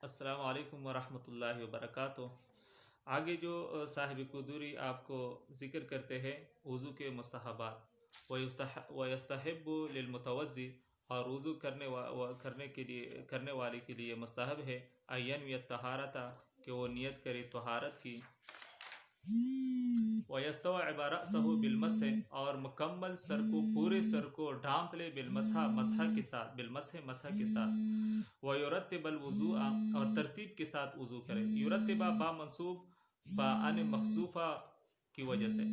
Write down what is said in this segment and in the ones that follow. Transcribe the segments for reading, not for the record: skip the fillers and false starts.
السلام علیکم ورحمۃ اللہ وبرکاتہ۔ آگے جو صاحب قدوری آپ کو ذکر کرتے ہیں وضو کے مستحبات، وَيَسْتَحِبُّ لِلْمُتَوَضِّئِ، اور وضو کرنے والے کے لیے مستحب ہے أَن يَنْوِيَ الطَّهَارَةَ، کہ وہ نیت کرے طہارت کی، وَيَسْتَوْعِبَ رَأْسَهُ بِالْمَسْحِ، اور مکمل سر کو، پورے سر کو ڈھانپ لے، مسح کے ساتھ، مسح کے ساتھ، وَيُرَتِّبَ الْوُضُوءَ، اور ترتیب کے ساتھ وضو کرے۔ یرتبہ با منصوب با ان مخصوفہ کی وجہ سے،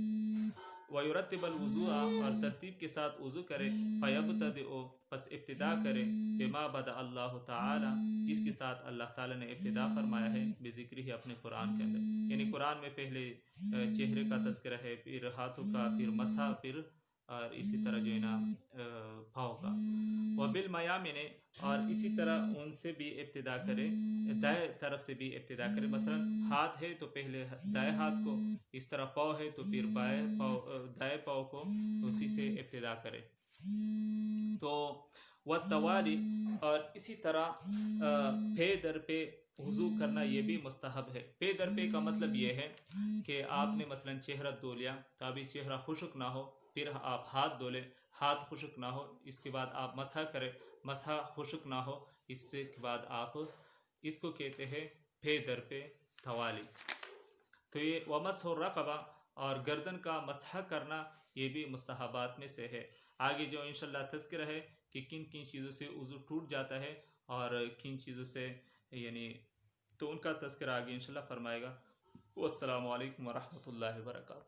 وَيُرَتِّبَ الْوُضُوءَ، اور ترتیب کے ساتھ وضو کرے، فَيَبْتَدِئُ، پس ابتدا کرے، بما بدأ اللہ تعالی، جس کے ساتھ اللہ تعالی نے ابتدا فرمایا ہے، بذکرہ، اپنے قرآن کے اندر، یعنی قرآن میں پہلے چہرے کا تذکرہ ہے، پھر ہاتھوں کا، پھر مسح، پھر اور اسی طرح جو ہے نا پاؤں کا، وبالمیامن، اور اسی طرح ان سے بھی ابتدا کرے، دائیں طرف سے بھی ابتدا کرے، مثلا ہاتھ ہے تو پہلے دائیں ہاتھ کو، اس طرح پاؤں ہے تو پھر دائیں پاؤں کو اسی سے ابتدا کرے۔ تو والتوالی، اور اسی طرح پے در پہ وضو کرنا یہ بھی مستحب ہے۔ پے در پہ کا مطلب یہ ہے کہ آپ نے مثلا چہرہ دھو لیا تو ابھی چہرہ خشک نہ ہو، پھر آپ ہاتھ دھو لیں، ہاتھ خشک نہ ہو، اس کے بعد آپ مسح کریں، مسح خشک نہ ہو، اس کے بعد آپ، اس کو کہتے ہیں پے در پہ توالی۔ تو یہ ومسح الرقبہ، اور گردن کا مسح کرنا یہ بھی مستحبات میں سے ہے۔ آگے جو انشاءاللہ تذکرہ ہے کہ کن کن چیزوں سے وضو ٹوٹ جاتا ہے اور کن چیزوں سے، یعنی تو ان کا تذکرہ آگے انشاءاللہ فرمائے گا۔ والسلام علیکم ورحمۃ اللہ وبرکاتہ۔